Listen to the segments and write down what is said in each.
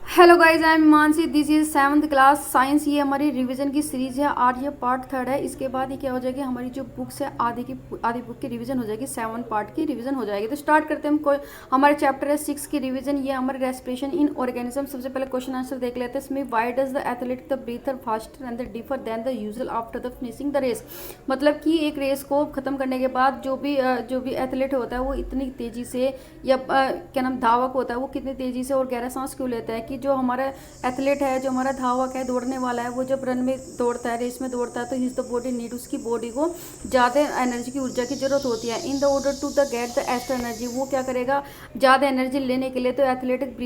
Hello guys, I am Mansi. This is 7th class science. ये हमारी revision की series है। आज ये पार्ट 3 है। इसके बाद ये क्या हो जाएगी, हमारी जो बुक्स है आधी बुक की रिवीजन हो जाएगी, 7 पार्ट की रिवीजन हो जाएगी। तो स्टार्ट करते हैं हम। कोई हमारे चैप्टर है 6 की रिवीजन। ये हमारे रेस्पिरेशन इन ऑर्गेनिज्म। सबसे पहले क्वेश्चन आंसर देख लेते हैं इसमें। Why does the athlete the breather faster and the deeper than the usual after the finishing the race. मतलब कि एक रेस को खत्म करने के बाद जो भी एथलीट होता है वो इतनी तेजी से या क्या नाम धावक होता है वो कितनी तेजी से और गहरा सांस क्यों लेता है। कि जो हमारा एथलीट है, जो हमारा धावक है, दौड़ने वाला है, वो जब रन में दौड़ता है, रेस में दौड़ता है, तो हिज द बॉडी नीड, उसकी बॉडी को ज़्यादा एनर्जी की ऊर्जा की जरूरत होती है। In the order to the get the extra energy, वो क्या करेगा, ज़्यादा एनर्जी लेने के लिए तो एथलेटिक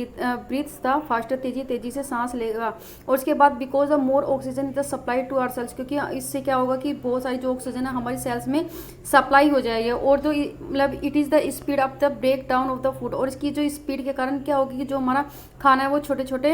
ब्रीथ्स द फास्टर, तेजी से सांस लेगा। और उसके बाद because of more oxygen is the supply to our cells, क्योंकि इससे क्या होगा कि बहुत सारी जो ऑक्सीजन है हमारी सेल्स में सप्लाई हो जाएगी। और जो मतलब it is the speed of the break down of the food, और इसकी जो स्पीड के कारण क्या होगी कि जो हमारा खाना है वो छोटे छोटे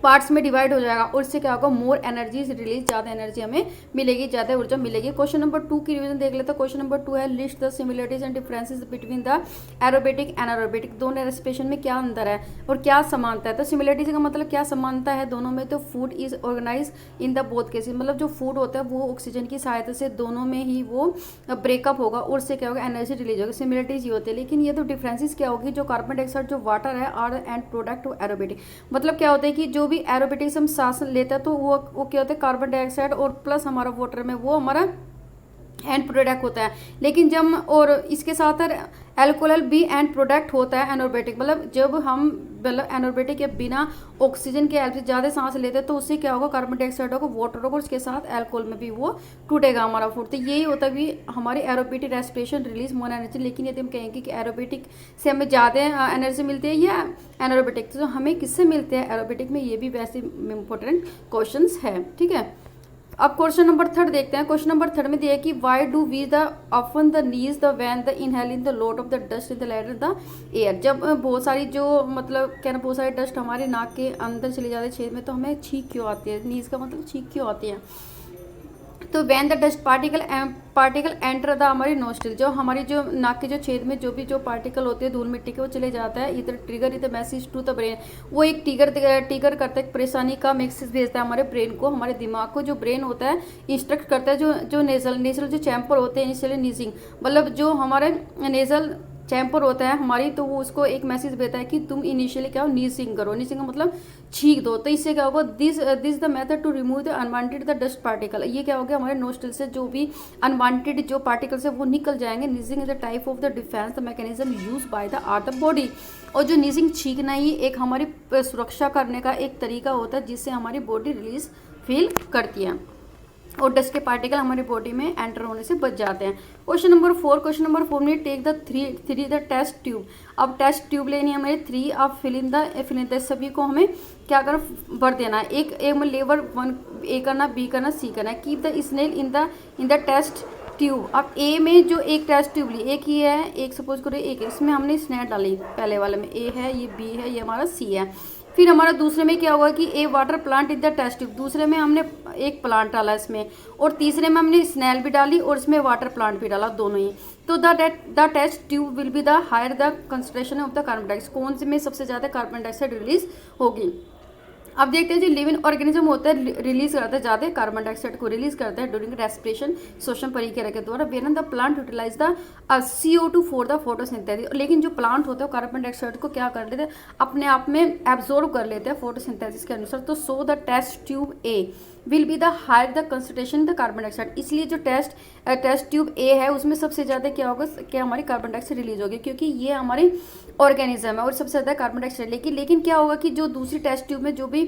पार्ट्स में डिवाइड हो जाएगा। और इससे क्या होगा, मोर एनर्जी रिलीज, ज़्यादा एनर्जी हमें मिलेगी, ज़्यादा ऊर्जा मिलेगी। क्वेश्चन नंबर 2 की रिवीजन देख लेते हैं। क्वेश्चन नंबर 2 है list the similarities and differences between the aerobatic and anaerobic. दोनों रेस्पिरेशन में क्या अंतर है और क्या समानता है। तो सिमिलरिटीज का मतलब क्या समानता है दोनों में। तो food is organize in the both cases, मतलब जो फूड होता है वो ऑक्सीजन की सहायता से दोनों में ही वो ब्रेकअप होगा और उससे क्या होगा, एनर्जी रिलीज होगी। सिमिलरिटीज ये होती है। लेकिन ये तो डिफरेंसेस क्या होगी, जो कार्बन डाइऑक्साइड जो वाटर है are end product of aerobatic. मतलब क्या होता है कि जो भी एरोबेटिक हम सांस लेते हैं तो वो क्या होता है, कार्बन डाइऑक्साइड और प्लस हमारा वाटर में वो हमारा एंड प्रोडक्ट होता है। लेकिन जब और इसके साथ एल्कोहल भी एंड प्रोडक्ट होता है एनोबेटिक। मतलब जब हम मतलब एनोबेटिक या बिना ऑक्सीजन के हेल्प से ज़्यादा सांस लेते हैं तो उससे क्या होगा, कार्बन डाइऑक्साइड होगा, वाटर होगा, उसके साथ एल्कोहल में भी वो टूटेगा हमारा फूड। तो यही होता है भी हमारी aerobatic respiration release more energy. लेकिन यदि हम कहेंगे कि एरोबेटिक से हमें ज़्यादा एनर्जी मिलती है या एनोबेटिक, तो हमें किससे मिलते हैं एरोबेटिक में, ये भी वैसे इंपॉर्टेंट क्वेश्चन है। ठीक है, अब क्वेश्चन नंबर 3 देखते हैं। क्वेश्चन नंबर 3 में दिया है कि why do we the often the sneeze the when the inhale in the lot of the dust in the laden the air. जब बहुत सारी जो मतलब क्या ना बहुत सारी डस्ट हमारे नाक के अंदर चली जाती है छेद में, तो हमें छींक क्यों आती है। नीज का मतलब छींक क्यों आती है। तो when the dust particle enter the हमारी नोस्ट्रिल, जो हमारी जो नाक के जो छेद में जो पार्टिकल होते हैं धूल मिट्टी के, वो चले जाता है। इधर ट्रिगर इधर मैसेज टू द ब्रेन, वो एक टिगर करता है, परेशानी का मैसेज भेजता है हमारे ब्रेन को, हमारे दिमाग को। जो ब्रेन होता है इंस्ट्रक्ट करता है जो नेजल जो चैम्पर होते हैं, इनिशियली नीजिंग, मतलब जो हमारे नेजल चैम्पर होता है हमारी, तो वो उसको एक मैसेज देता है कि तुम इनिशियली क्या हो, नीसिंग करो। नीसिंग का मतलब छींक दो। तो इससे क्या होगा, this the method to remove the unwanted the dust particle. ये क्या हो गया, हमारे नोस्ट्रिल से जो भी अनवांटेड जो पार्टिकल्स है वो निकल जाएंगे। Sneezing is the type of the defence the mechanism use by the or the body. और जो नीसिंग छींकना ही एक हमारी सुरक्षा करने का एक तरीका होता है जिससे हमारी बॉडी रिलीज फील करती है और डस्ट के पार्टिकल हमारी बॉडी में एंटर होने से बच जाते हैं। क्वेश्चन नंबर 4 में take the three the test tube. अब टेस्ट ट्यूब लेनी है हमें 3। अब फिल इन द सभी को हमें क्या करना, भर देना है। एक में लेबर 1 ए करना, बी करना, सी करना है। Keep the snail in the test tube. अब ए में जो एक टेस्ट ट्यूब ली, एक ही है, एक सपोज करो एक, इसमें हमने स्नेल डाली। पहले वाले में ए है, ये बी है, ये हमारा सी है। फिर हमारा दूसरे में क्या होगा कि a water plant in the test tube, दूसरे में हमने एक प्लांट डाला इसमें, और तीसरे में हमने स्नेल भी डाली और इसमें वाटर प्लांट भी डाला, दोनों ही। तो the test tube will be the higher the concentration of the carbon dioxide. कौन से में सबसे ज़्यादा कार्बन डाइऑक्साइड रिलीज होगी। अब देखते हैं जो लिविंग ऑर्गेनिज्म होता है रिलीज करता है ज़्यादा कार्बन डाइऑक्साइड को, रिलीज करता है ड्यूरिंग रेस्पिरेशन, श्वसन प्रक्रिया के द्वारा। When the plant utilize the CO2 for the photosynthesis. लेकिन जो प्लांट होता है कार्बन डाइऑक्साइड को क्या कर लेते हैं, अपने आप में एब्जॉर्ब कर लेते हैं फोटोसिंथेसिस के अनुसार। तो so the test tube A will be the higher the concentration the carbon dioxide. इसलिए जो टेस्ट ट्यूब ए है उसमें सबसे ज़्यादा क्या होगा, क्या हमारी कार्बन डाइऑक्साइड रिलीज होगी, क्योंकि ये हमारी ऑर्गेनिज्म है और सबसे ज़्यादा कार्बन डाइऑक्साइड। लेकिन क्या होगा कि जो दूसरी टेस्ट ट्यूब में जो भी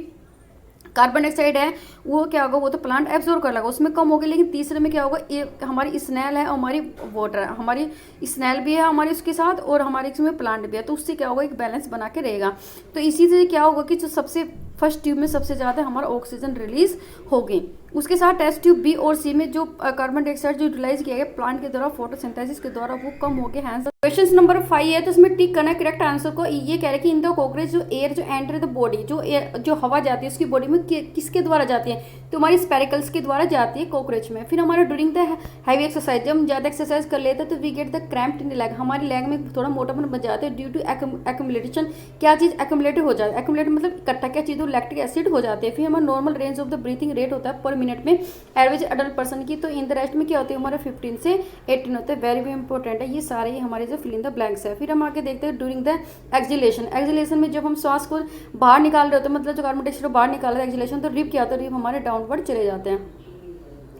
कार्बन डाइऑक्साइड है वो क्या होगा, वो तो प्लांट एब्जॉर्ब कर लेगा, उसमें कम होगी। लेकिन तीसरे में क्या होगा, एक हमारी स्नेल है और हमारी वाटर है, हमारी स्नेल भी है हमारी उसके साथ और हमारे इसमें प्लांट भी है, तो उससे क्या होगा, एक बैलेंस बना के रहेगा। तो इसी से क्या होगा कि जो सबसे फर्स्ट ट्यूब में सबसे ज़्यादा हमारा ऑक्सीजन रिलीज होगी। उसके साथ टेस्ट ट्यूब बी और सी में जो कार्बन डाइऑक्साइड जो यूटिलाइज किया गया प्लांट के द्वारा फोटोसिंथेसिस के द्वारा वो कम हो गया। आंसर क्वेश्चन नंबर 5 है, तो इसमें टिक करना है करेक्ट आंसर को। ये कह रहे हैं कि इन द कॉकरोच जो एयर जो एंटर द बॉडी, जो हवा जाती है उसकी बॉडी में किसके द्वारा जाती है, तो हमारी स्पेरिकल्स के द्वारा जाती है कॉकरोच में। फिर हमारा ड्यूरिंग द हैवी एक्सरसाइज, जब हम ज़्यादा एक्सरसाइज कर लेते हैं तो we get the cramped in leg, हमारी लेग में थोड़ा मोटापन बन जाता है ड्यू टू एक्यूमुलेशन। क्या चीज़ एक्यूमुलेटेड हो जाती है, एक्यूमुलेट मतलब इकट्ठा क्या चीज़ हो, लैक्टिक एसिड हो जाती है। फिर हमारा normal range of the breathing rate होता है पर मिनट में एवरेज अडल्ट पर्सन की, तो इन द रेस्ट में क्या होती है हमारे 15 से 18 होते हैं। वेरी इंपॉर्टेंट है ये सारे हमारे जो फिल इन द ब्लैंक्स है। फिर हम आगे देखते हैं ड्यूरिंग द एक्सहेलेशन, एक्सहेलेशन में जब हम श्वास को बाहर निकाल रहे होते हैं, मतलब जो कार्बन डाइऑक्साइड बाहर निकाल रहे हैं एक्सहेलेशन, तो रिप क्या होता है, रिप हमारे डाउनवर्ड चले जाते हैं।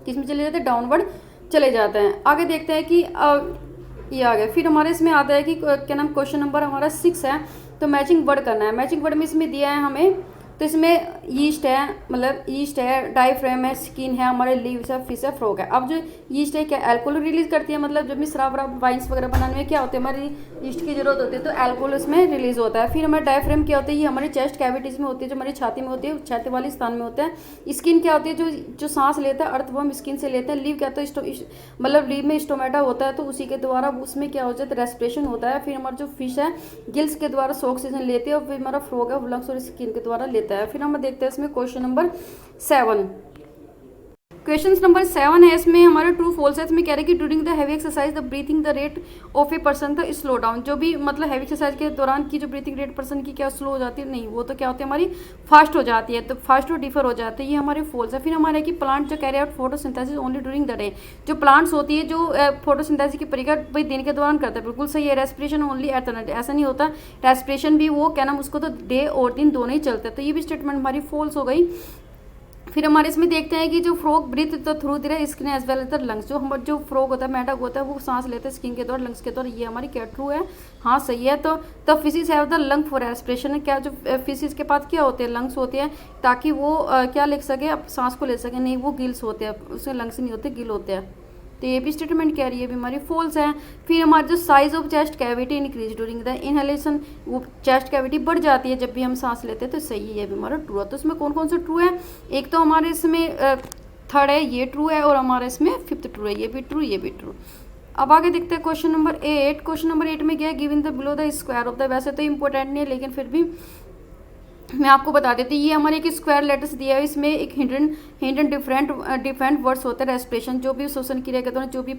किस में चले जाते हैं, डाउनवर्ड चले जाते हैं। आगे देखते हैं कि ये आ गया। फिर हमारे इसमें आता है कि क्या नाम, क्वेश्चन नंबर हमारा 6 है, तो मैचिंग वर्ड करना है। मैचिंग वर्ड में इसमें दिया है हमें, तो इसमें यीस्ट है, मतलब यीस्ट है, डायफ्राम है, स्किन है, हमारे लीव्स है, फिश है, फ्रॉग है। अब जो यीस्ट है क्या अल्कोहल रिलीज करती है, मतलब जब भी शराब वाइन्स वगैरह बनाने में क्या होते हैं हमारी यीस्ट की जरूरत होती है, तो अल्कोहल उसमें रिलीज होता है। फिर हमारे डायफ्राम क्या होती है, ये हमारे चेस्ट कैविटीज में होती है, जो हमारी छाती में होती है, छाती वाले स्थान में होता है। स्किन क्या होती है, जो सांस लेता है अर्थवर्म स्किन से लेते हैं। लीव क्या होता है, मतलब लीव में स्टोमेटा होता है, तो उसी के द्वारा उसमें क्या हो जाता है, रेस्पिरेशन होता है। फिर हमारा जो फिश है गिल्स के द्वारा ऑक्सीजन लेते हैं, और फिर हमारा फ्रॉग है लंग्स और स्किन के द्वारा लेता है। फिर हम देखते हैं इसमें क्वेश्चन नंबर 7। क्वेश्चन नंबर 7 है, इसमें हमारा ट्रू फॉल्स है। इसमें कह रहे हैं कि during the heavy exercise the breathing the rate of a person the slow down, जो भी मतलब हैवी एक्सरसाइज के दौरान की जो ब्रीथिंग रेट पर्सन की क्या स्लो हो जाती है, नहीं वो तो क्या होती है हमारी फास्ट हो जाती है, तो फास्ट और डिफर हो जाती है, ये हमारे फॉल्स है। फिर हमारे कि प्लांट जो carry out photosynthesis only during the day, जो प्लांट्स होती है जो फोटोसिंथेसिस की प्रक्रिया भाई दिन के दौरान करता है, बिल्कुल सही है। Respiration only at the night, ऐसा नहीं होता, रेस्पिरेशन भी वो क्या नाम उसको तो डे और दिन दोनों ही चलते हैं, तो ये भी स्टेटमेंट हमारी फॉल्स हो गई। फिर हमारे इसमें देखते हैं कि जो frog breathe the through the skin as well as the lungs, जो हमारे जो फ्रॉग होता है मेढक होता है वो सांस लेते हैं स्किन के द्वारा लंग्स के द्वारा, ये हमारी क्या ट्रू है, हाँ सही है। तो the fishes have the lung for respiration, क्या जो फिशिस के पास क्या होते हैं, लंग्स होते हैं, ताकि वो क्या ले सके, अब सांस को ले सके, नहीं वो गिल्स होते हैं, उसमें लंग्स नहीं होते गिल होते हैं, तो ये भी स्टेटमेंट कह रही है भी हमारी फॉल्स है। फिर हमारा जो size of chest cavity increase during the inhalation, वो चेस्ट कैविटी बढ़ जाती है जब भी हम सांस लेते हैं, तो सही है, ये भी हमारा ट्रू है। तो इसमें कौन कौन सा ट्रू है, एक तो हमारे इसमें थर्ड है ये ट्रू है, और हमारे इसमें 5th ट्रू है, ये भी ट्रू, ये भी ट्रू। अब आगे देखते हैं क्वेश्चन नंबर 8। क्वेश्चन नंबर 8 में क्या है, given the below the square of the, वैसे तो इंपॉर्टेंट नहीं है लेकिन फिर भी मैं आपको बता देती हूँ। ये हमारे एक स्क्वायर लेटर्स दिया है, इसमें एक हिडन डिफरेंट वर्ड्स होते हैं रेस्पिरेशन, जो भी श्वसन क्रिया के दौरान जो भी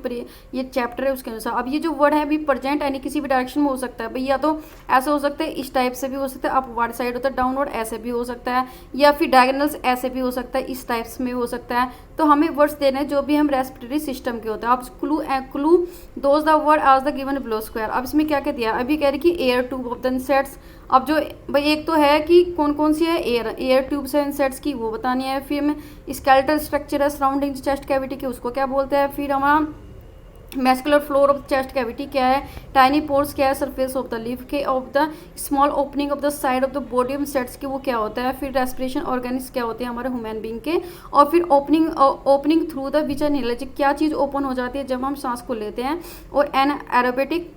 ये चैप्टर है उसके अनुसार। अब ये जो वर्ड है अभी प्रेजेंट यानी किसी भी डायरेक्शन में हो सकता है भाई, या तो ऐसे हो सकता है, इस टाइप से भी हो सकता है, अपवर्ड साइड होता है, डाउनवर्ड ऐसे भी हो सकता है, या फिर डायगोनल्स ऐसे भी हो सकता है, इस टाइप्स में हो सकता है। तो हमें वर्ड्स देने हैं जो भी हम रेस्पिरेटरी सिस्टम के होते हैं। अब क्लू दोज द वर्ड आज द गिवन बिलो स्क्वायर। अब इसमें क्या क्या दिया, अभी कह रही कि air tube of the insects. अब जो भाई एक तो है कि कौन कौन सी है, एयर ट्यूब्स है इंसेक्ट्स की, वो बतानी है। फिर में स्केलेटल स्ट्रक्चर है सराउंडिंग चेस्ट कैविटी के, उसको क्या बोलते हैं। फिर हमारा muscular floor of chest cavity क्या है, टाइनी पोर्स क्या है, सरफेस ऑफ द लीफ के, of the small opening of the side of the body of insects के, वो क्या होता है। फिर रेस्पिरेशन ऑर्गेनिक्स क्या होते हैं हमारे ह्यूमन बींग के, और फिर opening through the which N, क्या चीज़ ओपन हो जाती है जब हम सांस को लेते हैं, और एन एरोबेटिक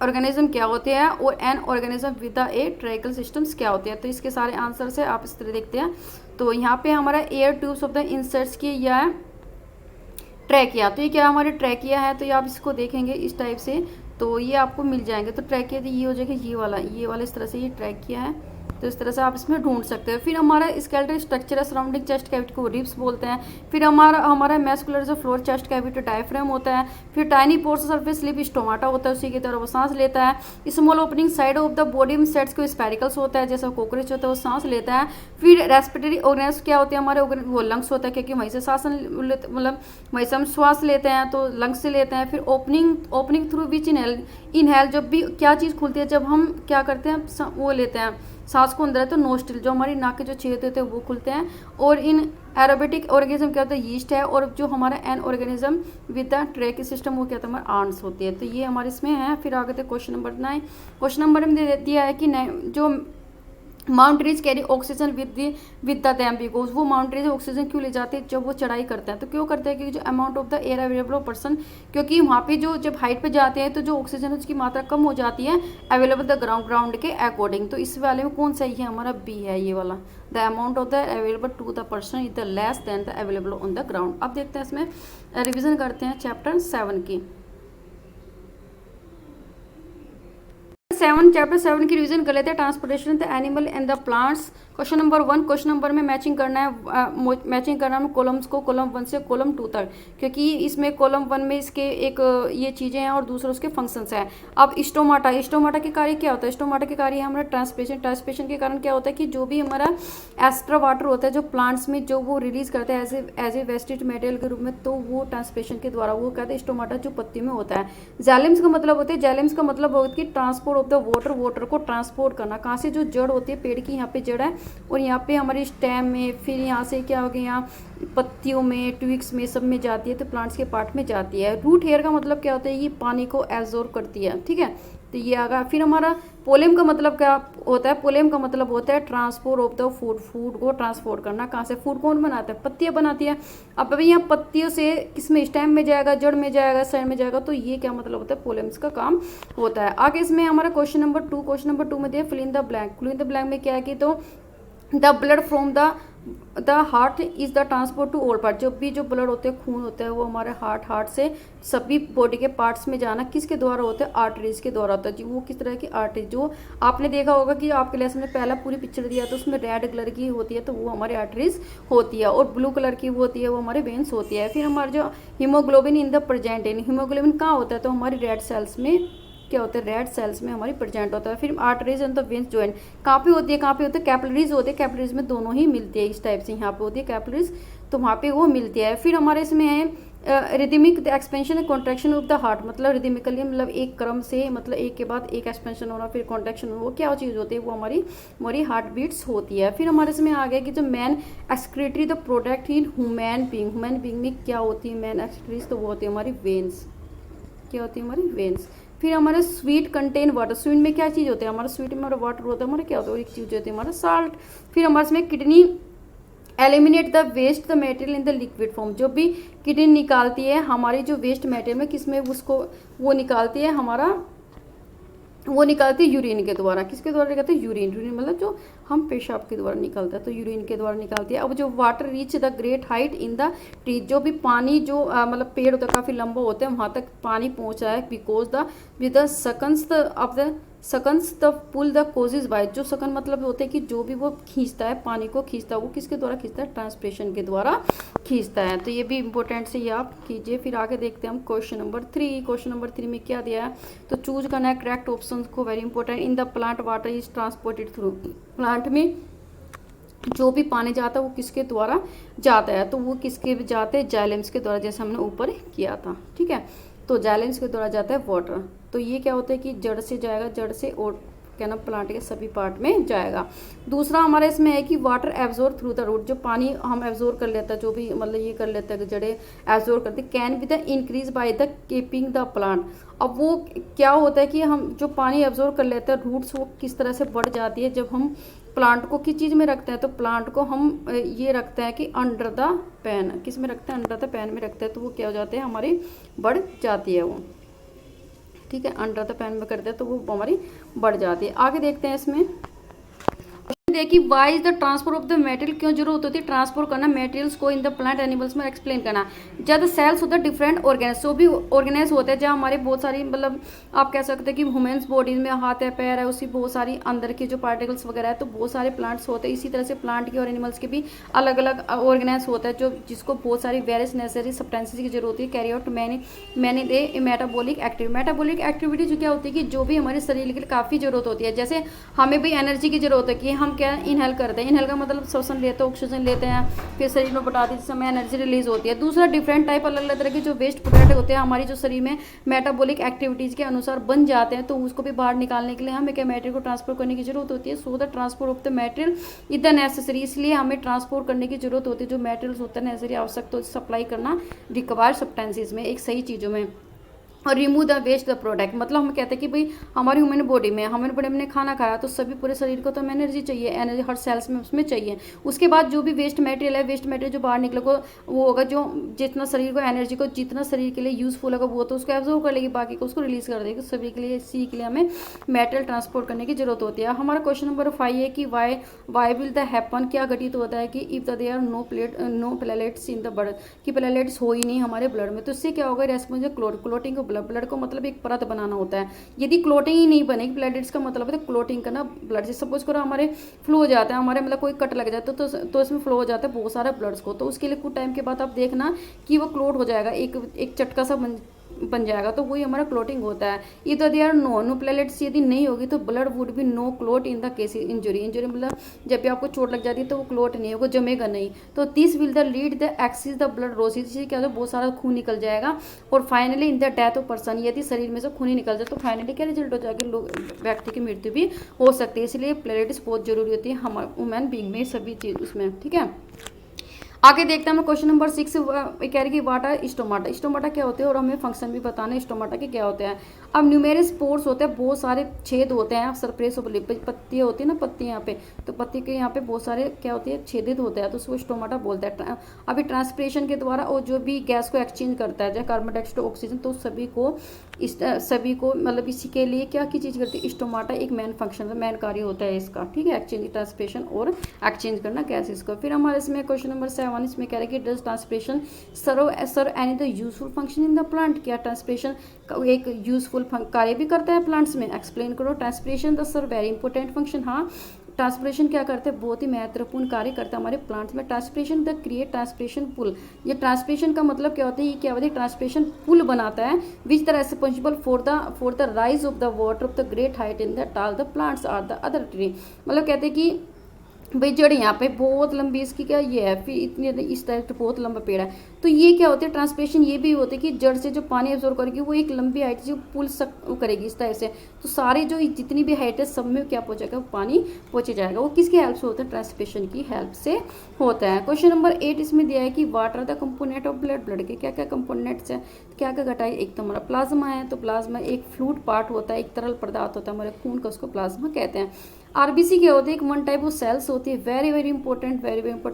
ऑर्गेनिज्म क्या होते हैं, और an organism with A tracheal systems क्या होते हैं। तो इसके सारे आंसर से आप इस तरह देखते हैं। तो यहाँ पे हमारा air tubes of the insects की या है ट्रैकिया, तो ये क्या हमारे ट्रैकिया है, तो ये आप इसको देखेंगे इस टाइप से, तो ये आपको मिल जाएंगे। तो ट्रैकिया तो ये हो जाएगा, ये वाला इस तरह से ये ट्रैकिया है, तो इस तरह से आप इसमें ढूंढ सकते हैं। फिर हमारा स्केलेटल स्ट्रक्चर है सराउंडिंग चेस्ट कैविटी को रिब्स बोलते हैं। फिर हमारा मैस्कुलर जो फ्लोर चेस्ट कैविटी डायफ्राम होता है। फिर tiny pores surface slip stomata होता है, उसी की तरह वो सांस लेता है। Small opening side of the body में सेट्स को स्पेरिकल्स होता है, जैसा कॉकरोच होता है वो सांस लेता है। फिर रेस्पिरेटरी ऑर्गेन्स क्या होते हैं हमारे, वो लंग्स होता है, क्योंकि वहीं से सांस मतलब वहीं से हम श्वास लेते हैं, तो लंग्स से लेते हैं। फिर ओपनिंग थ्रू विच इनहेल, जब भी क्या चीज़ खुलती है जब हम क्या करते हैं, वो लेते हैं सांस को अंदर है, तो नोस्ट्रिल जो हमारी नाक के जो छेद होते हैं वो खुलते हैं। और इन एरोबेटिक ऑर्गेनिज्म क्या होता है, यीस्ट है, और जो हमारा an organism with the tracheal system वो क्या होता है हमारे आर्म्स होती है। तो ये हमारे इसमें है। फिर आगे थे क्वेश्चन नंबर 9। क्वेश्चन नंबर में दिया है कि जो mount trees carry oxygen with the them, because वो माउंट ट्रीज ऑक्सीजन क्यों ले जाते हैं जब वो चढ़ाई करते हैं, तो क्यों करते हैं, क्योंकि जो amount of the air available person, क्योंकि वहाँ पे जो जब हाइट पे जाते हैं तो जो ऑक्सीजन उसकी मात्रा कम हो जाती है अवेलेबल द ग्राउंड के अकॉर्डिंग। तो इस वाले में कौन सा ही है हमारा बी है ये वाला, the amount of the available to the person is the less than the available on the ground. अब देखते हैं इसमें रिविजन करते हैं चैप्टर 7 की। चैप्टर 7 की रिवीजन कर लेते हैं, transportation the animal and the plants. Question number 1, question number में मैचिंग करना है, मैचिंग करना है कॉलम्स को कॉलम 1 से कॉलम 2 तक, क्योंकि इसमें कॉलम 1 में इसके एक ये चीज़ें हैं और दूसरा उसके फंक्शंस हैं। अब स्टोमाटा के कार्य क्या होता है, स्टोमाटा के कार्य है हमारा ट्रांसपिरेशन के कारण क्या होता है कि जो भी हमारा एक्स्ट्रा वाटर होता है जो प्लांट्स में जो वो रिलीज करते हैं एज ए वेस्टेज मटेरियल के रूप में, तो वो ट्रांसपिरेशन के द्वारा वो कहते हैं स्टोमाटा जो पत्ती में होता है। जैलेम्स का मतलब होता है, जैलेम्स का मतलब होता है कि ट्रांसपोर्ट ऑफ द वाटर को ट्रांसपोर्ट करना, कहाँ से, जो जड़ होती है पेड़ की, यहाँ पे जड़ है और यहाँ पे हमारे स्टेम में, फिर यहाँ से क्या हो गया, यहाँ पत्तियों में, ट्विग्स में, सब में जाती है, तो प्लांट्स के पार्ट में जाती है। रूट हेयर का मतलब क्या होता है, ये पानी को एब्जॉर्ब करती है, ठीक है, तो ये आ गया। फिर हमारा पोलेम का मतलब क्या होता है, पोलेम का मतलब होता है ट्रांसपोर्ट ऑफ द फूड को ट्रांसपोर्ट करना, कहाँ से, फूड कौन बनाता है, पत्तियाँ बनाती है। अब अभी यहाँ पत्तियों से किसमें, स्टेम में जाएगा, जड़ में जाएगा, साइड में जाएगा, तो ये क्या मतलब होता है, पोलेम्स का काम होता है। आगे इसमें हमारा क्वेश्चन नंबर 2 में दिया fill in the blank. Fill in the blank में क्या है कि तो the blood from the heart is the transport to all part, जब भी जो ब्लड होते हैं, खून होता है, वो हमारे हार्ट से सभी बॉडी के पार्ट्स में जाना किसके द्वारा होता है, आर्टरीज के द्वारा होता है जी। वो किस तरह की आर्टरीज, जो आपने देखा होगा कि आपके लेसन में पहला पूरी पिक्चर दिया तो उसमें रेड कलर की होती है, तो वो हमारी आर्टरीज होती है, और ब्लू कलर की वो होती है, वो हमारे वेन्स होती है। फिर हमारे जो haemoglobin in the present, haemoglobin कहाँ होता है, तो हमारी रेड सेल्स में क्या होता है, रेड सेल्स में हमारी प्रेजेंट होता है। फिर arteries and the veins joint कहाँ पे होती है, कहाँ पे होती है, कैपिलरीज होती है, कैपिलरीज में दोनों ही मिलती है इस टाइप से, यहाँ पे होती है कैपिलरीज, तो वहाँ पे वो मिलती है। फिर हमारे इसमें है rhythmic expansion and contraction of the heart, मतलब रिदमिकली मतलब एक क्रम से, मतलब एक के बाद एक एक्सपेंशन होना, फिर कॉन्ट्रैक्शन होना, वो क्या चीज़ होती है, वो हमारी हार्ट बीट्स होती है। फिर हमारे इसमें आ गया कि जो man excretory the product in human being में क्या होती है मैन एक्सक्रीटरीज, तो वो होती है हमारी वेन्स, क्या होती है हमारी वेन्स। फिर हमारे स्वीट कंटेन वाटर, स्वीट में क्या चीज़ होती है, हमारा स्वीट में हमारा वाटर होता है, हमारा क्या होता है, एक चीज़ होती है हमारा साल्ट। फिर हमारे इसमें kidney eliminate the waste the material in the liquid form, जो भी किडनी निकालती है हमारी जो वेस्ट मटेरियल में, किसमें उसको वो निकालती है हमारा, वो निकालती है यूरिन के द्वारा, किसके द्वारा निकालते हैं, यूरिन मतलब जो हम पेशाब के द्वारा निकलता है, तो यूरिन के द्वारा निकालती है। अब जो water reach the great height in the tree, जो भी पानी जो मतलब पेड़ होता है काफ़ी लंबा होता है, वहाँ तक पानी पहुँचा है, because the with the suction of the suction the pull the causes by, जो सकन मतलब होते हैं कि जो भी वो खींचता है, पानी को खींचता है, वो किसके द्वारा खींचता है, ट्रांसपिरेशन के द्वारा खींचता है। तो ये भी इंपॉर्टेंट से ये आप कीजिए। फिर आगे देखते हैं हम क्वेश्चन नंबर 3। क्वेश्चन नंबर 3 में क्या दिया है, तो चूज करना है करेक्ट ऑप्शन को, very important. In the plant water is transported through, plant में जो भी पानी जाता है वो किसके द्वारा जाता है, तो वो किसके जाते हैं, जाइलेम्स के द्वारा, जैसे हमने ऊपर किया था, ठीक है, तो जाइलेम्स के द्वारा जाता है वाटर। तो ये क्या होता है कि जड़ से जाएगा, जड़ से और क्या ना प्लांट के सभी पार्ट में जाएगा। दूसरा हमारे इसमें है कि water absorb through the root, जो पानी हम एब्जॉर्ब कर लेता है, जो भी मतलब ये कर लेता है कि जड़े एब्जॉर्ब करते, can be the increase by the keeping the plant. अब वो क्या होता है कि हम जो पानी एब्जॉर्ब कर लेते हैं रूट्स, वो किस तरह से बढ़ जाती है जब हम प्लांट को किस चीज़ में रखते हैं, तो प्लांट को हम ये रखते हैं कि अंडर द पैन, किस में रखते हैं, अंडर द पैन में रखते हैं, तो वो क्या हो जाते हैं, हमारी बढ़ जाती है वो, ठीक है, अंडर द पैन में करते हैं तो वो हमारी बढ़ जाती है। आगे देखते हैं इसमें देखिए, why is the transport of the material, क्यों जरूरत होती है ट्रांसपोर्ट करना मटेरियल्स को इन द प्लांट एनिमल्स में एक्सप्लेन करना। जब सेल्स होता है डिफरेंट ऑर्गेन्स, जो भी ऑर्गेनाइज होते हैं, जहाँ हमारे बहुत सारी मतलब आप कह सकते हैं कि ह्यूमन्स बॉडीज में हाथ है, पैर है, उसी बहुत सारी अंदर के जो पार्टिकल्स वगैरह है, तो बहुत सारे प्लांट्स होते हैं। इसी तरह से प्लांट के और एनिमल्स के भी अलग अलग ऑर्गेनाइज होता है, जो जिसको बहुत सारी वेरियस नेसेसरी सब्सटेंसेस की जरूरत होती है कैरी आउट मैनी दे मेटाबॉलिक एक्टिविटी जो क्या होती है कि जो भी हमारे शरीर के लिए काफ़ी जरूरत होती है। जैसे हमें भी एनर्जी की जरूरत है कि हम क्या इनहेल करते हैं, इनहेल का मतलब श्वसन लेते हैं, ऑक्सीजन लेते हैं, फिर शरीर में बढ़ाते हैं, जिस समय एनर्जी रिलीज होती है। दूसरा डिफरेंट टाइप अलग अलग तरह के जो वेस्ट प्रोडक्ट होते हैं हमारी जो शरीर में मेटाबॉलिक एक्टिविटीज़ के अनुसार बन जाते हैं, तो उसको भी बाहर निकालने के लिए हमें क्या मटेरियल को ट्रांसपोर्ट करने की जरूरत होती है। So the transport of the material is the necessary, इसलिए हमें ट्रांसपोर्ट करने की जरूरत होती है। जो मटेरियल्स होता है नेसेसरी आवश्यक तो सप्लाई करना रिक्वायर्ड सब्सटेंसेस में, एक सही चीज़ों में। और remove the waste the product, मतलब हम कहते हैं कि भाई हमारी ह्यूमन बॉडी में हमने खाना खाया तो सभी पूरे शरीर को तो हमें एनर्जी चाहिए, एनर्जी हर सेल्स में उसमें चाहिए। उसके बाद जो भी वेस्ट मटेरियल है, वेस्ट मटेरियल जो बाहर निकलेगा वो होगा जो जितना शरीर को एनर्जी को जितना शरीर के लिए यूजफुल होगा वो तो उसको एब्जॉर्व कर लेगी, बाकी को उसको रिलीज कर देगी। सभी के लिए इसी के लिए हमें मेटल ट्रांसपोर्ट करने की जरूरत होती है। हमारा क्वेश्चन नंबर 5 है कि वाई विल द हैपन, क्या घटित होता है कि if there are no platelets in the blood, कि प्लेलेट्स हो ही नहीं हमारे ब्लड में, तो इससे क्या होगा, रेस्पॉन्स क्लोटिंग को ब्लड को मतलब एक परत बनाना होता है। यदि क्लोटिंग ही नहीं बनेगी, प्लेलेट्स का मतलब है तो क्लोटिंग करना ब्लड से, सपोज करो हमारे फ्लो हो जाता है, हमारे मतलब कोई कट लग जाता है तो इसमें फ्लो हो जाता है बहुत सारे ब्लड्स को, तो उसके लिए कुछ टाइम के बाद आप देखना कि वो क्लोट हो जाएगा, एक चटका सा बन जाएगा, तो वही हमारा क्लोटिंग होता है। इधर दे आर नो प्लेलेट्स यदि नहीं होगी तो blood would be no clot in the case injury मतलब जब भी आपको चोट लग जाती है तो वो क्लोट नहीं होगा, जमेगा नहीं, तो this will the lead the excess the blood रोसिस, क्या होता है बहुत सारा खून निकल जाएगा, और finally in the death of person, यदि शरीर में से खून ही निकल जाए तो फाइनली क्या रिजल्ट हो जाएगा, व्यक्ति की मृत्यु भी हो सकती है। इसलिए प्लेलेट्स बहुत जरूरी होती है हमारे ह्यूमन बीइंग में, सभी चीज उसमें, ठीक है। आगे देखते हैं हम क्वेश्चन नंबर 6 कह रही कि वाटर स्टोमाटा, स्टोमाटा क्या होते हैं और हमें फंक्शन भी बताना है स्टोमाटा के क्या होते हैं। अब न्यूमेरस पोर्स होते हैं, बहुत सारे छेद होते हैं, सरफेस ऑफ लिप, पत्तियाँ होती है ना, पत्ती यहाँ पे, तो पत्ती के यहाँ पे बहुत सारे क्या होती है, छेदित होते हैं, तो उसको स्टोमाटा बोलते हैं। अभी ट्रांसपिरेशन के द्वारा और जो भी गैस को एक्सचेंज करता है, जैसे कार्बन डाइऑक्साइड ऑक्सीजन, तो सभी को मतलब इसी के लिए क्या की चीज़ करती है, स्टोमाटा एक मेन फंक्शन मेन कार्य होता है इसका, ठीक है, एक्सचेंज ट्रांसपिरेशन और एक्सचेंज करना गैसेस को। फिर हमारे इसमें क्वेश्चन नंबर 7 इसमें कह रहे हैं कि does transpiration serve any the useful function in the plant, क्या ट्रांसपिरेशन एक यूजफुल कार्य भी करता है प्लांट्स में, एक्सप्लेन करो। Transpiration the serve very important function, हाँ ट्रांसपिरेशन क्या करते हैं, बहुत ही महत्वपूर्ण कार्य करता है हमारे प्लांट्स में। Transpiration the create transpiration pull, ये ट्रांसपिरेशन का मतलब क्या होता है, ये क्या होता है, ट्रांसपिरेशन पुल बनाता है, which the responsible for the rise of the water of the great height in the tall the plants or the other tree, मतलब कहते हैं कि भाई जड़ यहाँ पे बहुत लंबी इसकी क्या ये है, फिर इतनी इस तरह से बहुत लंबा पेड़ है, तो ये क्या होती है ट्रांसपिरेशन, ये भी होती है कि जड़ से जो पानी एब्जॉर्ब करेगी वो एक लंबी हाइट से पुल करेगी इस तरह से, तो सारी जो जितनी भी हाइट है सब में क्या पहुंचेगा, पानी पहुंचे जाएगा, वो किसकी हेल्प से होता है, ट्रांसपिरेशन की हेल्प से होता है। क्वेश्चन नंबर 8 इसमें दिया है कि what are the component of blood, blood के क्या क्या कंपोनेंट्स है, क्या क्या घटाए, एक तो हमारा प्लाज्मा है, तो प्लाज्मा एक फ्लूइड पार्ट होता है, एक तरल पदार्थ होता है हमारे खून का, उसको प्लाज्मा कहते हैं। आरबीसी क्या होती है, एक वन टाइप ऑफ सेल्स होती है, वेरी वेरी इंपॉर्टेंट,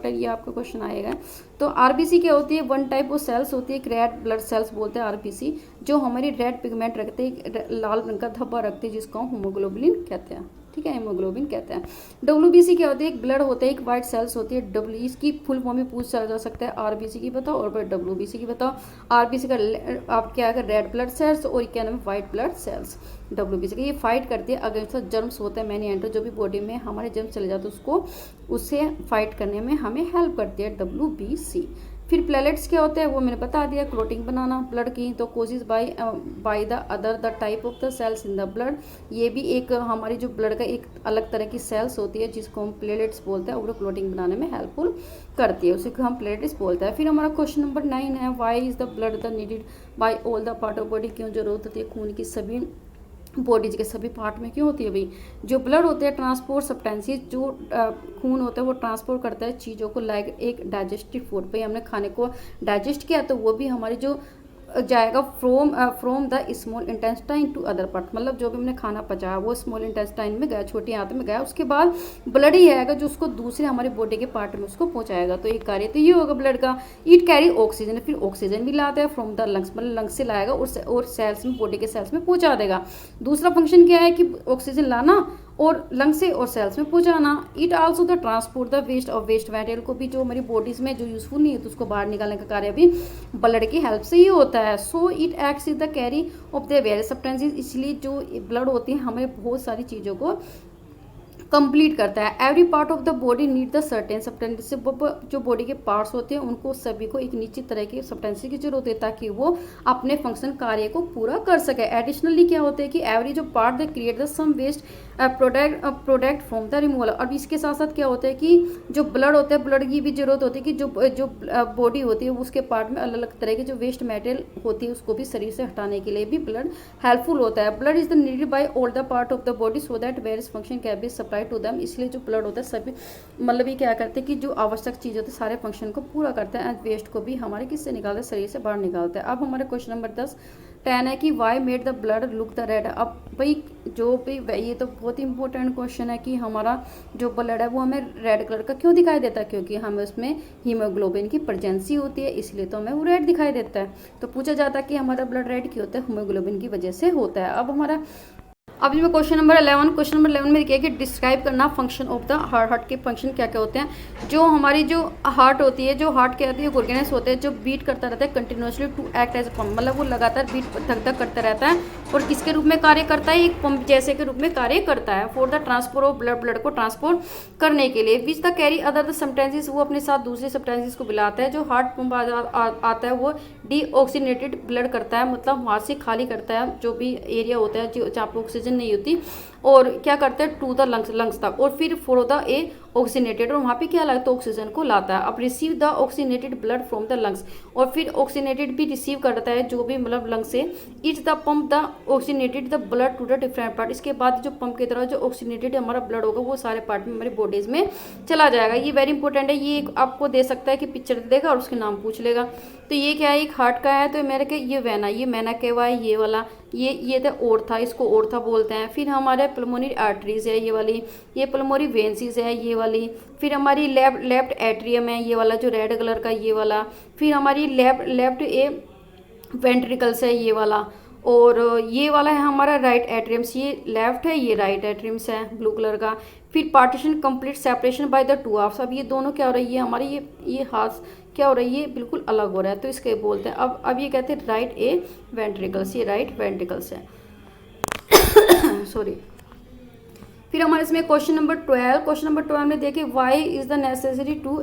ये आपका क्वेश्चन आएगा। तो आरबीसी क्या होती है, वन टाइप ऑफ सेल्स होती है, एक रेड ब्लड सेल्स बोलते हैं आरबीसी, जो हमारी रेड पिगमेंट रखते हैं, लाल रंग का धब्बा रखते हैं, जिसको हम हीमोग्लोबिन कहते हैं, ठीक है, हीमोग्लोबिन कहते हैं। डब्ल्यूबीसी क्या होती है, एक ब्लड होता है, एक वाइट सेल्स होती है, डब्ल्यू इसकी फुल फॉर्म में पूछा जा सकता है, आरबीसी की बताओ और फिर डब्ल्यूबीसी की बताओ। आरबीसी का आप क्या है, रेड ब्लड सेल्स, और क्या नाम है, वाइट ब्लड सेल्स। डब्ल्यूबीसी का ये फाइट करती है अगेंस्ट जर्म्स होता है, मैनी एंटर, जो भी बॉडी में हमारे जर्म्स चले जाते हैं उसको उससे फाइट करने में हमें हेल्प करती है डब्ल्यूबीसी। फिर प्लेलेट्स क्या होते हैं वो मैंने बता दिया, क्लोटिंग बनाना ब्लड की, तो कोजिस by the other the type of the cells in the blood, ये भी एक हमारी जो ब्लड का एक अलग तरह की सेल्स होती है जिसको हम प्लेलेट्स बोलते हैं, और क्लोटिंग बनाने में हेल्पफुल करती है, उसी को हम प्लेलेट्स बोलते हैं। फिर हमारा क्वेश्चन नंबर 9 है, why is the blood the needed by all the part of body, क्यों जरूरत होती है खून की सभी बॉडीज के सभी पार्ट में, क्यों होती है भाई, जो ब्लड होते हैं ट्रांसपोर्ट सब्सटेंसेस, जो खून होता है वो ट्रांसपोर्ट करता है चीज़ों को, लाइक एक डाइजेस्टिव फूड, भाई हमने खाने को डाइजेस्ट किया तो वो भी हमारी जो जाएगा from the small intestine to other part, मतलब जो भी हमने खाना पचाया वो स्मॉल इंटेस्टाइन में गया, छोटी आंत में गया, उसके बाद ब्लड ही आएगा जो उसको दूसरे हमारे बॉडी के पार्ट में उसको पहुंचाएगा, तो एक कार्य तो ये होगा ब्लड का। इट कैरी ऑक्सीजन, फिर ऑक्सीजन भी लाता है फ्रॉम द लंग्स, मतलब लंग्स से लाएगा और सेल्स में, बॉडी के सेल्स में पहुंचा देगा। दूसरा फंक्शन क्या है कि ऑक्सीजन लाना और लंग से और सेल्स में पहुंचाना। It also the transport the waste of waste material, को भी जो हमारी बॉडीज में जो यूजफुल नहीं है तो उसको बाहर निकालने का कार्य भी ब्लड की हेल्प से ही होता है। So it acts is the carry off the various substances, इसलिए जो ब्लड होती है हमें बहुत सारी चीज़ों को कंप्लीट करता है। Every part of the body need the certain substance, जो बॉडी के पार्ट्स होते हैं उनको सभी को एक निश्चित तरह के सब्सटेंस की जरूरत होती है ताकि वो अपने फंक्शन कार्य को पूरा कर सके। एडिशनली क्या होता है कि एवरी जो part the create the some waste product from the removal, और इसके साथ साथ क्या होता है कि जो ब्लड होता है, ब्लड की भी जरूरत होती है कि जो बॉडी होती है उसके पार्ट में अलग अलग तरह के जो वेस्ट मटेरियल होती है उसको भी शरीर से हटाने के लिए भी ब्लड हेल्पफुल होता है। Blood is the needed by all the part of the body so that various function can be supply to them, इसलिए जो ब्लड होता है सभी मतलब ये क्या करते हैं कि जो आवश्यक चीज़ होती है सारे फंक्शन को पूरा करते हैं, एंड वेस्ट को भी हमारे किससे निकालते हैं, शरीर से बाहर निकालते हैं। अब हमारे क्वेश्चन नंबर 10 10 है कि why made the blood look the red. अब भाई जो भी ये तो बहुत ही इंपॉर्टेंट क्वेश्चन है कि हमारा जो ब्लड है वो हमें रेड कलर का क्यों दिखाई देता है, क्योंकि हमें उसमें हीमोग्लोबिन की प्रेजेंसी होती है, इसलिए तो हमें वो रेड दिखाई देता है। तो पूछा जाता है कि हमारा ब्लड रेड क्यों होता है, हीमोग्लोबिन की वजह से होता है। अब हमारा अभी मैं क्वेश्चन नंबर 11 में देखिए कि डिस्क्राइब करना function of the heart. Heart के फंक्शन क्या क्या होते हैं। जो हमारी जो हार्ट होती है, जो हार्ट क्या होती है, ऑर्गेनाइज होते हैं जो बीट करता रहता है continuously to act as a pump, मतलब वो लगातार बीट धक धक करता रहता है और किसके रूप में कार्य करता है, एक पंप जैसे के रूप में कार्य करता है for the transport of blood, blood को ट्रांसपोर्ट करने के लिए। Which the carry other the substances, वो अपने साथ दूसरे सब्सटेंसेस को मिलाता है। जो हार्ट पंप आता है वो डीऑक्सीनेटेड ब्लड करता है, मतलब वहाँ से खाली करता है जो भी एरिया होता है जहाँ पर ऑक्सीजन नहीं होती, और क्या करते हैं टू द लंग्स तक, और फिर फॉर द ए ऑक्सीनेटेड, और वहाँ पे क्या लगता है ऑक्सीजन को लाता है। अब receive the oxygenated blood from the lungs, और फिर ऑक्सीनेटेड भी रिसीव करता है जो भी मतलब लंग्स से। It's the pump the oxygenated the blood to the different part, इसके बाद जो पंप की तरह जो ऑक्सीनेटेड हमारा ब्लड होगा वो सारे पार्ट में हमारी बॉडीज में चला जाएगा। ये वेरी इंपॉर्टेंट है, ये आपको दे सकता है कि पिक्चर देगा और उसके नाम पूछ लेगा। तो ये क्या है, एक हार्ट का है, तो मेरे के ये वेना, ये मैना केवा है, ये वाला ये था ओर्था, इसको ओर्था बोलते हैं। फिर हमारे पल्मोनरी आर्टरीज है ये वाली, ये पल्मोनरी वेंसीज है ये वाली। फिर हमारी लेफ्ट एट्रियम है ये वाला जो रेड कलर का ये वाला। फिर हमारी लेफ्ट ए वेंट्रिकल्स है ये वाला, और ये वाला है हमारा राइट एट्रियम्स, ये लेफ्ट है ये राइट एट्रियम्स है ब्लू कलर का। फिर partition complete separation by the two halves, अब ये दोनों क्या हो रही है हमारी, ये हाथ क्या हो रही है, बिल्कुल अलग हो रहा है, तो इसके बोलते हैं अब ये कहते हैं राइट ए वेंट्रिकल्स, ये राइट वेंट्रिकल्स है सॉरी। फिर हमारे इसमें क्वेश्चन नंबर 12 में देखिए why is the necessary to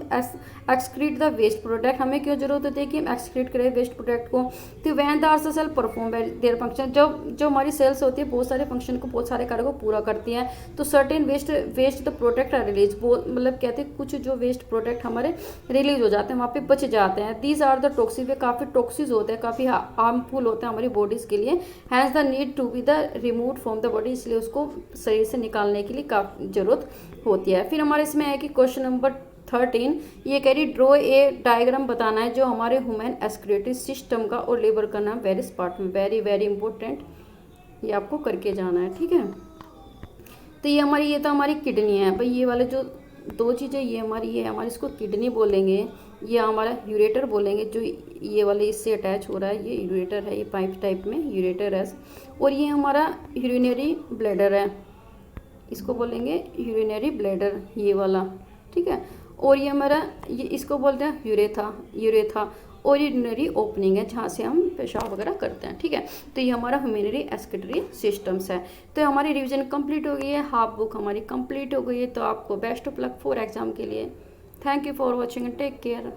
excrete the waste product, हमें क्यों जरूरत होती है कि हम एक्सक्रीट करें वेस्ट प्रोडक्ट को। तो when the are cell perform their function, जो हमारी सेल्स होती है बहुत सारे फंक्शन को, बहुत सारे कार्य को पूरा करती हैं, तो certain waste the product are release, वो मतलब कहते हैं कुछ जो वेस्ट प्रोडक्ट हमारे रिलीज हो जाते हैं, वहाँ पे बच जाते हैं। दीज आर द टॉक्सिक, वे काफ़ी टॉक्सिक होते हैं, काफ़ी हार्मफुल होते हैं हमारी बॉडीज़ के लिए। Has the need to be the remove from the body, इसलिए उसको शरीर से निकालने के लिए काफ़ी जरूरत होती है। फिर हमारे इसमें है कि क्वेश्चन नंबर 13, ये कह रही ड्रॉ ए डायग्राम बताना है जो हमारे ह्यूमन एक्सक्रीटरी सिस्टम का और लेबर का नाम वेरियस पार्ट में, वेरी वेरी इंपॉर्टेंट, ये आपको करके जाना है, ठीक है। तो ये तो हमारी किडनी है भाई, ये वाले जो दो चीज़ें ये हमारी इसको किडनी बोलेंगे, ये हमारा यूरेटर बोलेंगे, जो ये वाले इससे अटैच हो रहा है ये यूरेटर है, ये पाइप टाइप में यूरेटर है। और ये हमारा यूरिनरी ब्लैडर है, इसको बोलेंगे यूरिनरी ब्लैडर ये वाला, ठीक है। और ये हमारा इसको बोलते हैं यूरेथा और यूरिनरी ओपनिंग है जहाँ से हम पेशाब वगैरह करते हैं, ठीक है। तो ये हमारा ह्यूमनरी एक्सक्रीटरी सिस्टम्स है। तो हमारी रिवीजन कंप्लीट हो गई है, हाफ बुक हमारी कंप्लीट हो गई है। तो आपको best of luck for exam के लिए। Thank you for watching and take care.